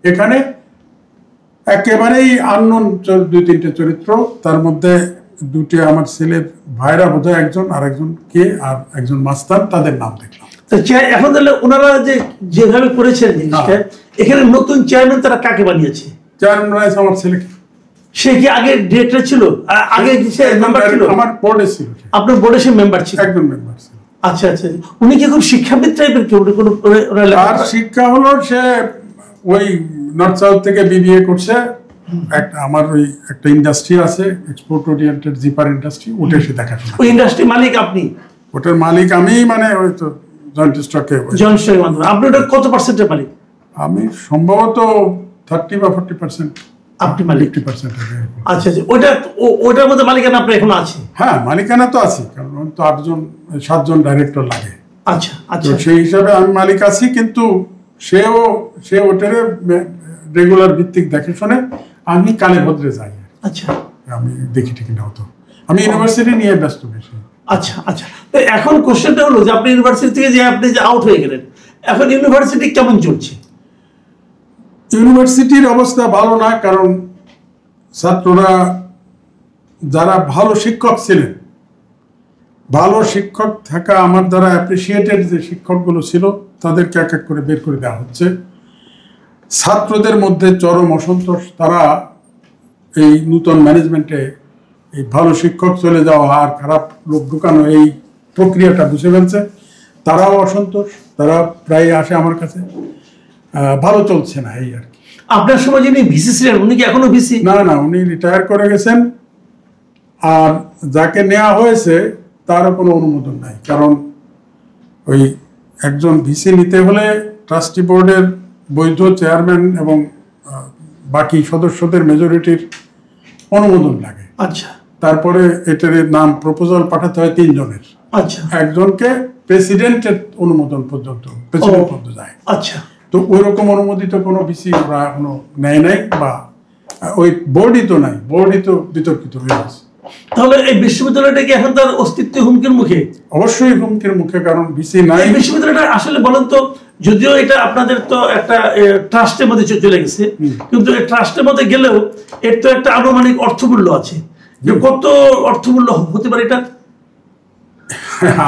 এখানে একেবারেই আননোন 2-3টে চরিত্র, তার মধ্যে 2টে আমার ছেলের ভাইরা বোধহয়, একজন আর একজন কে, আর একজন মাস্তান, তাদের নাম দেখলাম। এখন তাহলে ওনারা যেভাবে করেছেন জিনিসটা, এখানে নতুন চেয়ারম্যান তারা কাকে বানিয়েছে? চেয়ারম্যান আমার ছেলেকে। সে কি আগে ডিরেক্টর ছিল? আগে মেম্বার ছিল? আমার বোর্ডে ছিল। আপনার বোর্ডে সে মেম্বার ছিল? একজন মেম্বার ছিল। আচ্ছা আচ্ছা, উনি কি খুব শিক্ষাবিদ টাইপের কেউ? আর শিক্ষা হলো, সে ওই নর্থ সাউথ থেকে বিবিএ করছে। আমার ওই একটা ইন্ডাস্ট্রি আছে, এক্সপোর্ট ওরিয়েন্টেড জিপার ইন্ডাস্ট্রি, ওটা সে দেখাশোনা। ওই ইন্ডাস্ট্রি মালিক আপনি? ওটার মালিক আমি, মানে ওই তো জয়েন্ট স্টকে। আপনি ওটার কত পার্সেন্টের মালিক? আমি সম্ভবত 30 বা 40%। আপনি মালিক 50%। আচ্ছা আচ্ছা, ওটার মধ্যে মালিকানা আপনার এখন আছে? হ্যাঁ, মালিকানা তো আছে, কারণ তো 7জন ডাইরেক্টর লাগে। আচ্ছা আচ্ছা, সেই হিসাবে আমি মালিক আছি, কিন্তু সে ওটারে রেগুলার ভিত্তিক দেখে শুনে, আমি কালে ভদ্রে যাই। আচ্ছা, আমি দেখি ঠিক না হতো, আমি ইউনিভার্সিটি নিয়ে ব্যস্ত বেশি। আচ্ছা আচ্ছা, তো এখন কোশ্চেনটা হলো যে আপনি ইউনিভার্সিটি থেকে আপনি আউট হয়ে গেলেন, এখন ইউনিভার্সিটি কেমন চলছে? ইউনিভার্সিটির অবস্থা ভালো না, কারণ ছাত্ররা যারা ভালো শিক্ষক ছিলেন, ভালো শিক্ষক থাকা আমার দ্বারা অ্যাপ্রিসিয়েটেড যে শিক্ষকগুলো ছিল, তাদেরকে এক এক করে বের করে দেওয়া হচ্ছে। ছাত্রদের মধ্যে চরম অসন্তোষ, তারা এই নূতন ম্যানেজমেন্টে এই ভালো শিক্ষক চলে যাওয়া আর খারাপ লোক ঢুকানো, এই প্রক্রিয়াটা বুঝে ফেলছে। তারাও অসন্তোষ, তারা প্রায় আসে আমার কাছে, ভালো চলছে না এই আর কি। আপনার সময় যিনি ভিসি ছিলেন উনি কি এখনো ভিসি? না না, উনি রিটায়ার করে গেছেন, আর যাকে নেওয়া হয়েছে তারও কোনো অনুমোদন নাই। কারণ ওই একজন ভিসি নিতে হলে ট্রাস্টি বোর্ডের বৈধ চেয়ারম্যান এবং বাকি সদস্যদের মেজরিটির অনুমোদন লাগে। আচ্ছা, তারপরে এটার নাম প্রপোজাল পাঠাতে হয় 3 জনের। আচ্ছা, একজনকে প্রেসিডেন্টের অনুমোদন পর্যন্ত, প্রেসিডেন্ট পর্যন্ত যায়। আচ্ছা। তো ওই রকম অনুমোদিত কোনো ভিসি ওরা এখনো নেয় নাই, বা ওই বোর্ডই তো নাই, বোর্ডই তো বিতর্কিত হয়ে গেছে। তাহলে এই বিশ্ববিদ্যালয়টা কি এখন তার অস্তিত্ব হুমকির মুখে? অবশ্যই হুমকির মুখে, কারণ ভিসি নাই। এই বিশ্ববিদ্যালয়টা আসলে বলেন তো, যদিও এটা আপনাদের তো একটা ট্রাস্টের মধ্যে চলে গেছে, কিন্তু এই ট্রাস্টের মধ্যে গেলেও এর তো একটা আনুমানিক অর্থমূল্য আছে। কত অর্থমূল্য হতে পারে এটা?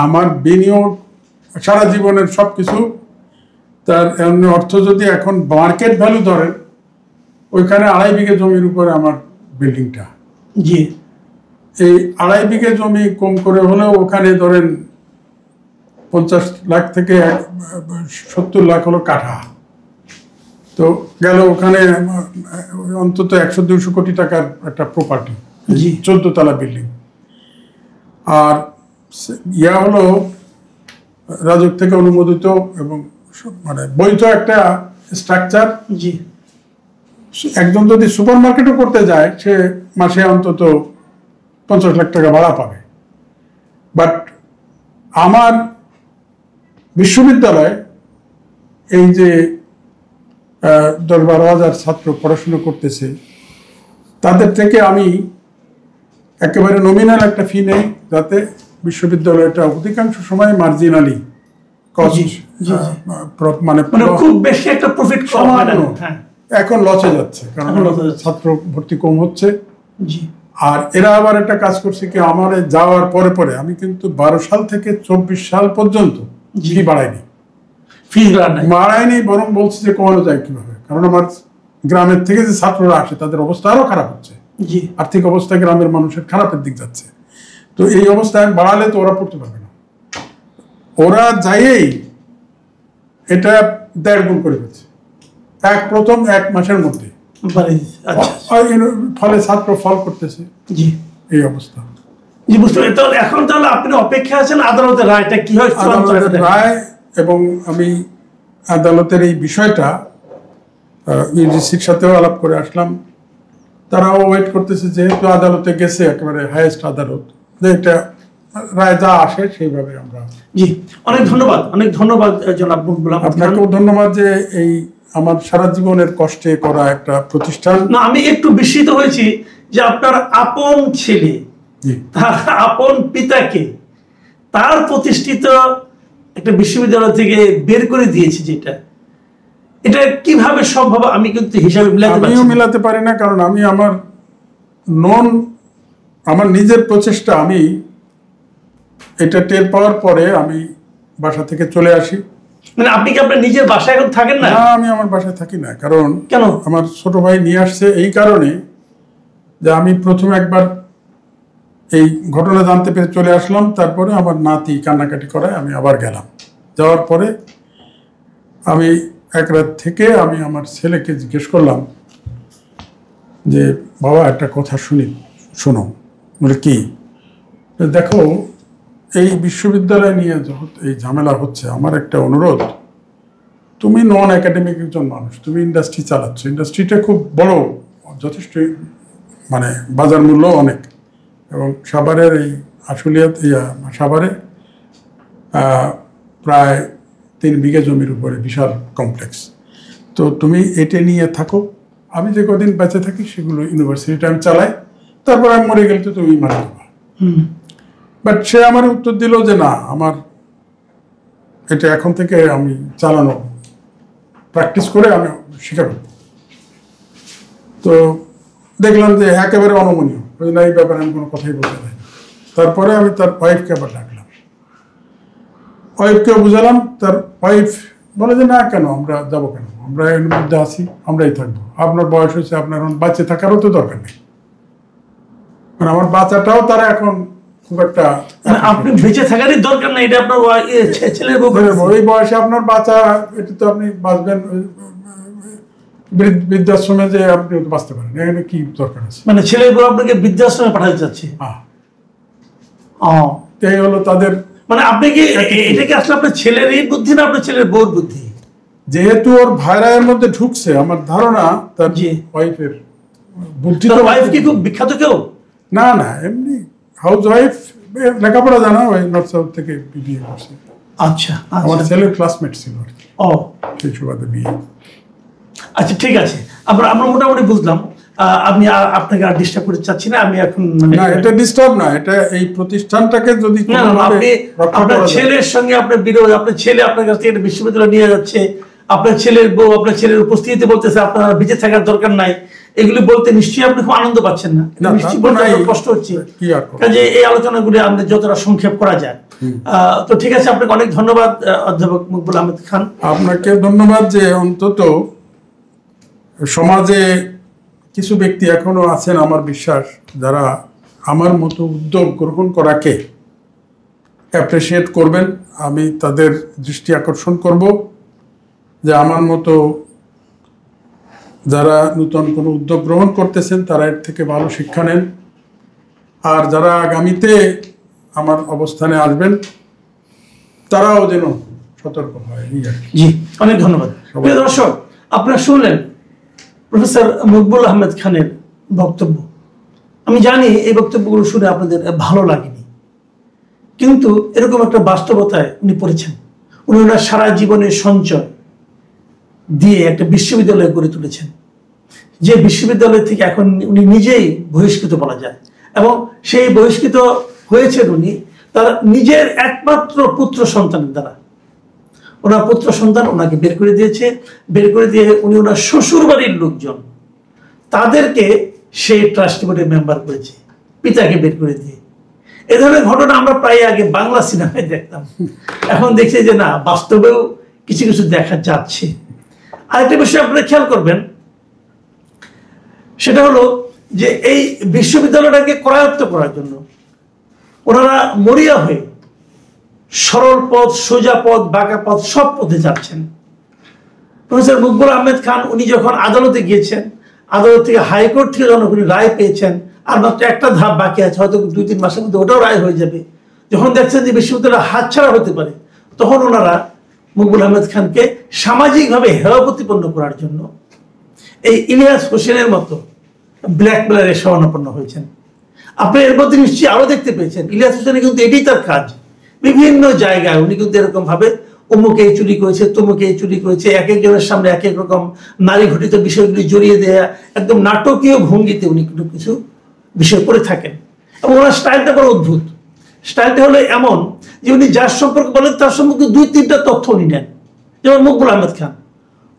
আমার বিনিয়োগ সারা জীবনের সবকিছু, তার এমনি অর্থ যদি এখন মার্কেট ভ্যালু ধরেন, ওইখানে 2.5 বিঘে জমির উপরে আমার বিল্ডিংটা। জি। এই 2.5 বিঘে জমি কম করে হলেও ওখানে ধরেন 50 লাখ থেকে 70 লাখ হলো কাঠা। তো গেল ওখানে অন্তত 100-200 কোটি টাকার একটা প্রপার্টি, 14 তলা বিল্ডিং। আর ইয়া হলো রাজক থেকে অনুমোদিত এবং মানে বৈধ একটা স্ট্রাকচার। জি। একজন যদি সুপার মার্কেটও করতে যায়, সে মাসে অন্তত 50 লাখ টাকা ভাড়া পাবে। বাট আমার বিশ্ববিদ্যালয় এই যে 10-12 হাজার ছাত্র পড়াশোনা করতেছে, তাদের থেকে আমি একেবারে নমিনাল একটা ফি নেই, যাতে বিশ্ববিদ্যালয়টা অধিকাংশ সময় মার্জিনালি মানে খুব বেশি একটা প্রফিট কম হয় না। এখন লসে যাচ্ছে, কারণ ছাত্র ভর্তি কম হচ্ছে। জি। আর এরা আবার একটা কাজ করছে কি, আমার যাওয়ার পরে পরে আমি কিন্তু 12 সাল থেকে 24 সাল পর্যন্ত ফি বাড়াইনি, বাড়াইনি, বরং বলছি যে কমানো যায় কিভাবে। কারণ আমার গ্রামের থেকে যে ছাত্ররা আসে তাদের অবস্থা আরো খারাপ হচ্ছে, আর্থিক অবস্থা গ্রামের মানুষের খারাপের দিক যাচ্ছে। তো এই অবস্থায় বাড়ালে তো ওরা পড়তে পারবে না, ওরা যাইয়েই এটা 1.5 গুণ করে ফেলছে প্রথম 1 মাসের মধ্যে। ফলে ছাত্র ফল করতেছে। জি, এই অবস্থা। জি, বুঝতে পারি। তো এখন তাহলে আপনি অপেক্ষা আছেন আদালতের রায়টা কি হয়? আদালতের রায়, এবং আমি আদালতের এই বিষয়টা ইউজিসির সাথেও আলাপ করে আসলাম, তারাও ওয়েট করতেছে, যেহেতু আদালতে গেছে একেবারে হাইয়েস্ট আদালত, যে এটা রায় যা আসে সেইভাবে আমরা। জি, অনেক ধন্যবাদ, অনেক ধন্যবাদ জনাব মকবুল আহমদ। আপনাকেও ধন্যবাদ যে এই আমার সারা জীবনের কষ্টে করা একটা প্রতিষ্ঠান। না, আমি একটু বিস্মিত হয়েছি যে আপনার আপন ছেলে, তার আপন পিতাকে তার প্রতিষ্ঠিত একটা বিশ্ববিদ্যালয় থেকে বের করে দিয়েছে, যেটা এটা কিভাবে সম্ভব আমি কিন্তু হিসাবে মিলাতে পারি না। কারণ আমি আমার নিজের প্রচেষ্টা, আমি এটা টের পাওয়ার পরে আমি বাসা থেকে চলে আসি। মানে আপনি কি আপনার নিজের বাসায় এখন থাকেন না? না, আমি আমার বাসায় থাকি না। কারণ কেন? আমার ছোট ভাই নিয়ে আসছে এই কারণে যে আমি প্রথমে একবার এই ঘটনা জানতে পেরে চলে আসলাম, তারপরে আমার নাতি কান্নাকাটি করায় আমি আবার গেলাম। যাওয়ার পরে আমি এক রাত থেকে আমি আমার ছেলেকে জিজ্ঞেস করলাম যে বাবা একটা কথা শোনো। বলে কি? দেখো, এই বিশ্ববিদ্যালয় নিয়ে যখন এই ঝামেলা হচ্ছে, আমার একটা অনুরোধ, তুমি নন একাডেমিক একজন মানুষ, তুমি ইন্ডাস্ট্রি চালাচ্ছ, ইন্ডাস্ট্রিটা খুব বড়, যথেষ্ট মানে বাজার মূল্য অনেক, এবং সাভারের এই সাভারে প্রায় 3 বিঘা জমির উপরে বিশাল কমপ্লেক্স। তো তুমি এটা নিয়ে থাকো, আমি যে কদিন বেঁচে থাকি সেগুলো ইউনিভার্সিটিটা আমি চালাই, তারপর আমি মরে গেলে তো তুমি মারা যাবা। বাট সে আমার উত্তর দিল যে না, আমার এটা এখন থেকে আমি চালানো প্র্যাকটিস করে আমি শিখাবো। তো দেখলাম যে একেবারে অনমনীয়, না, এই ব্যাপারে আমি কোনো কথাই বলতে পারি না। তারপরে আমি তার ওয়াইফকে আবার ডাকলাম, ওয়াইফকে বুঝালাম। তার ওয়াইফ বলে যে না, কেন আমরা যাবো, কেন আমরা এর মধ্যে আছি, আমরাই থাকবো, আপনার বয়স হয়েছে, আপনার এখন বাঁচে থাকারও তো দরকার নেই। মানে আমার বাচ্চাটাও তারা এখন খুব একটা মানে আপনি বেঁচে থাকারই দরকার নাই, এটা আপনার ছেলের বউ ওই বয়সে আপনার বাঁচা, এটা তো আপনি বাঁচবেন বৃদ্ধাশ্রমে, যে আপনি বাঁচতে পারেন, এখানে কি দরকার আছে? মানে ছেলের বউ আপনাকে বৃদ্ধাশ্রমে পাঠাতে চাচ্ছে? এই হলো তাদের। মানে আপনি কি এটা কি আসলে আপনার ছেলের এই বুদ্ধি না আপনার ছেলের বউর বুদ্ধি? যেহেতু ওর ভাইরা এর মধ্যে ঢুকছে, আমার ধারণা তার ওয়াইফের বুদ্ধি। তো ওয়াইফ কি খুব বিখ্যাত কেউ? না না, এমনি হাউস ওয়াইফ, লেখাপড়া জানা, ওই নর্থ সাউথ থেকে বিয়ে করছে। আচ্ছা, আমার ছেলের ক্লাসমেট ছিল আর কি। সেই সুবাদে বিয়ে। আচ্ছা, ঠিক আছে, আমরা মোটামুটি বুঝলাম। আপনি আপনাকে আর ডিস্টার্ব করতে চাচ্ছি না। আমি এখন না, এটা ডিস্টার্ব না, এটা এই প্রতিষ্ঠানটাকে যদি আপনার ছেলের সঙ্গে আপনার বিরোধ, আপনার ছেলে আপনার কাছ থেকে বিশ্ববিদ্যালয় নিয়ে যাচ্ছে, আপনার ছেলের বউ আপনার ছেলের উপস্থিতিতে বলতেছে আপনার বেঁচে থাকার দরকার নাই, এগুলি বলতে নিশ্চয়ই আপনি খুব আনন্দ পাচ্ছেন না? নিশ্চয়ই বলতে কষ্ট হচ্ছে। কাজে এই আলোচনাগুলি আমাদের যতটা সংক্ষেপ করা যায়। তো ঠিক আছে, আপনাকে অনেক ধন্যবাদ অধ্যাপক মকবুল আহমেদ খান। আপনাকে ধন্যবাদ যে অন্তত সমাজে কিছু ব্যক্তি এখনো আছেন আমার বিশ্বাস, যারা আমার মতো উদ্যোগ গ্রহণ করাকে অ্যাপ্রিসিয়েট করবেন। আমি তাদের দৃষ্টি আকর্ষণ করব যে আমার মতো যারা নতুন কোনো উদ্যোগ গ্রহণ করতেছেন তারা এর থেকে ভালো শিক্ষা নেন, আর যারা আগামীতে আমার অবস্থানে আসবেন তারাও যেন সতর্ক হয়। জি, অনেক ধন্যবাদ। প্রিয় দর্শক, আপনারা শুনলেন প্রফেসর মকবুল আহমেদ খানের বক্তব্য। আমি জানি এই বক্তব্যগুলো শুনে আপনাদের ভালো লাগেনি, কিন্তু এরকম একটা বাস্তবতায় উনি পড়েছেন। উনি ওনার সারা জীবনের সঞ্চয় দিয়ে একটা বিশ্ববিদ্যালয় গড়ে তুলেছেন, যে বিশ্ববিদ্যালয় থেকে এখন উনি নিজেই বহিষ্কৃত বলা যায়। এবং সেই বহিষ্কৃত হয়েছেন উনি তার নিজের একমাত্র পুত্র সন্তানের দ্বারা। ওনার পুত্র সন্তান ওনাকে বের করে দিয়েছে, বের করে দিয়ে উনি ওনার শ্বশুর বাড়ির লোকজন তাদেরকে সেই ট্রাস্টি বোর্ডের মেম্বার করেছে, পিতাকে বের করে দিয়ে। এ ধরনের ঘটনা আমরা প্রায় আগে বাংলা সিনেমায় দেখতাম, এখন দেখছি যে না, বাস্তবেও কিছু কিছু দেখা যাচ্ছে। আরেকটা বিষয় আপনারা খেয়াল করবেন, সেটা হলো যে এই বিশ্ববিদ্যালয়টাকে করায়ত্ত করার জন্য ওনারা মরিয়া হয়ে সরল পথ, সোজা পথ, বাঁকা পথ সব পথে যাচ্ছেন। প্রফেসর মকবুল আহমেদ খান উনি যখন আদালতে গিয়েছেন, আদালত থেকে হাইকোর্ট থেকে যখন উনি রায় পেয়েছেন, আর মাত্র একটা ধাপ বাকি আছে, হয়তো 2-3 মাসের মধ্যে ওটাও রায় হয়ে যাবে, যখন দেখছেন যে বিশ্ববিদ্যালয় হাতছাড়া হতে পারে, তখন ওনারা মকবুল আহমেদ খানকে সামাজিকভাবে হেয় প্রতিপন্ন করার জন্য এই ইলিয়াস হোসেনের মতো ব্ল্যাকমেলারে শরণাপন্ন হয়েছেন। আপনি এর মধ্যে নিশ্চয়ই আরো দেখতে পেয়েছেন, ইলিয়াস হোসেনের কিন্তু এটাই তার কাজ। বিভিন্ন জায়গায় উনি কিন্তু এরকম ভাবে অমুকে এই চুরি করেছে, তমুকে এই চুরি করেছে, এক একজনের সামনে এক এক রকম নারী ঘটিত বিষয়গুলি জড়িয়ে দেয়া, একদম নাটকীয় ভঙ্গিতে উনি কিন্তু কিছু বিষয় করে থাকেন। এবং ওনার স্টাইলটা বড় অদ্ভুত। স্টাইলটা হলো এমন যে উনি যার সম্পর্কে বলেন তার সম্পর্কে 2-3টা তথ্য উনি নেন। যেমন মকবুল আহমেদ খান,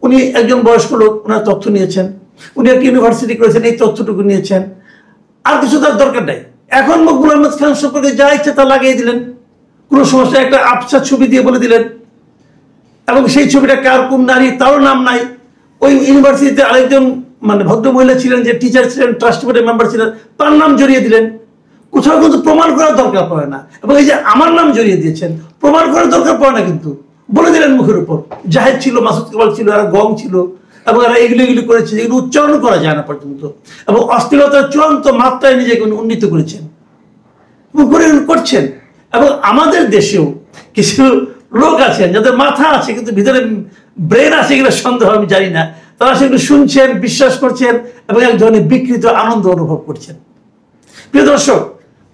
উনি একজন বয়স্ক লোক, ওনার তথ্য নিয়েছেন, উনি একটা ইউনিভার্সিটি করেছেন, এই তথ্যটুকু নিয়েছেন, আর কিছু তার দরকার নাই। এখন মকবুল আহমেদ খান সম্পর্কে যা ইচ্ছে তা লাগিয়ে দিলেন, কোনো সমস্যা, একটা আবছা ছবি দিয়ে বলে দিলেন, এবং সেই ছবিটা কার, কোন নারী তারও নাম নাই। ওই ইউনিভার্সিটিতে আরেকজন মানে ভদ্র মহিলা ছিলেন, যে টিচার ছিলেন, ট্রাস্টি বোর্ডের মেম্বার ছিলেন, তার নাম জড়িয়ে দিলেন। কোথাও কিন্তু প্রমাণ করার দরকার পড়ে না। এবং এই যে আমার নাম জড়িয়ে দিয়েছেন, প্রমাণ করার দরকার পড়ে না, কিন্তু বলে দিলেন মুখের উপর। জাহেদ ছিল, মাসুদ কেবল ছিল, আর গং ছিল, এবং এরা এগুলি করেছে যেগুলো উচ্চারণ করা যায় না পর্যন্ত, এবং অশ্লীলতার চূড়ান্ত মাত্রায় নিজেকে উন্নীত করেছেন এবং করছেন। এবং আমাদের দেশেও কিছু লোক আছেন যাদের মাথা আছে কিন্তু ভিতরে ব্রেন আছে কিনা সন্দেহ, আমি জানি না, তারা সেগুলো শুনছেন, বিশ্বাস করছেন এবং এক ধরনের বিকৃত আনন্দ অনুভব করছেন। প্রিয় দর্শক,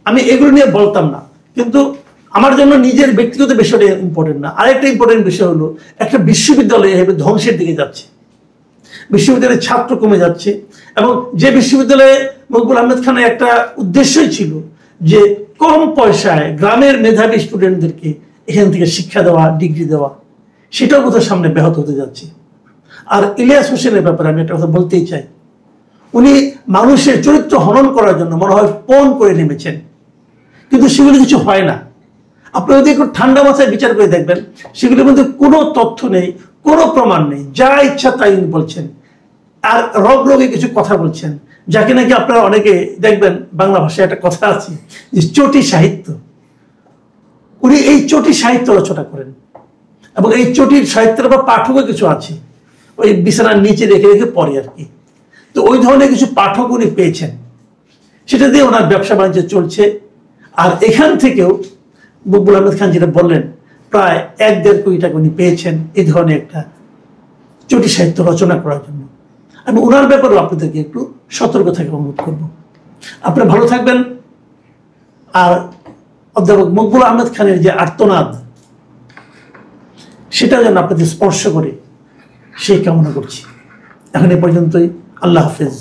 আমি এগুলো নিয়ে বলতাম না, কিন্তু আমার জন্য নিজের ব্যক্তিগত বিষয়টা ইম্পর্টেন্ট না। আরেকটা ইম্পর্টেন্ট বিষয় হলো, একটা বিশ্ববিদ্যালয় এভাবে ধ্বংসের দিকে যাচ্ছে, বিশ্ববিদ্যালয়ের ছাত্র কমে যাচ্ছে। এবং যে বিশ্ববিদ্যালয়ে মকবুল আহমেদ খানের একটা উদ্দেশ্যই ছিল যে কম পয়সায় গ্রামের মেধাবী স্টুডেন্টদেরকে এখান থেকে শিক্ষা দেওয়া, ডিগ্রি দেওয়া, সেটাও বোধহয় সামনে ব্যাহত হতে যাচ্ছে। আর ইলিয়াস হোসেনের ব্যাপারে আমি একটা কথা বলতেই চাই, উনি মানুষের চরিত্র হনন করার জন্য মনে হয় পণ করে নেমেছেন, কিন্তু সেগুলো কিছু হয় না। আপনি যদি একটু ঠান্ডা মাথায় বিচার করে দেখবেন, সেগুলির মধ্যে কোনো তথ্য নেই, কোনো প্রমাণ নেই, যা ইচ্ছা তাই উনি বলছেন, আর রগে কিছু কথা বলছেন, যাকে নাকি আপনারা অনেকে দেখবেন, বাংলা ভাষায় একটা কথা আছে যে চটি সাহিত্য। উনি এই চটি সাহিত্য রচনা করেন, এবং এই চটির সাহিত্যের বা পাঠকও কিছু আছে, ওই বিছানার নিচে রেখে রেখে পড়ে আর কি। তো ওই ধরনের কিছু পাঠক উনি পেয়েছেন, সেটা দিয়ে ওনার ব্যবসা বাণিজ্য চলছে। আর এখান থেকেও মকবুল আহমেদ খান যেটা বললেন, প্রায় 1-1.5 কোটি টাকা উনি পেয়েছেন এই ধরনের একটা চটি সাহিত্য রচনা করার জন্য। আমি ওনার ব্যাপারেও আপনাদেরকে একটু সতর্ক থাকতে অনুরোধ করব। আপনারা ভালো থাকবেন, আর অধ্যাপক মকবুল আহমেদ খানের যে আর্তনাদ, সেটাও যেন আপনাদের স্পর্শ করে সেই কামনা করছি। এখন এ পর্যন্তই। আল্লাহ হাফেজ।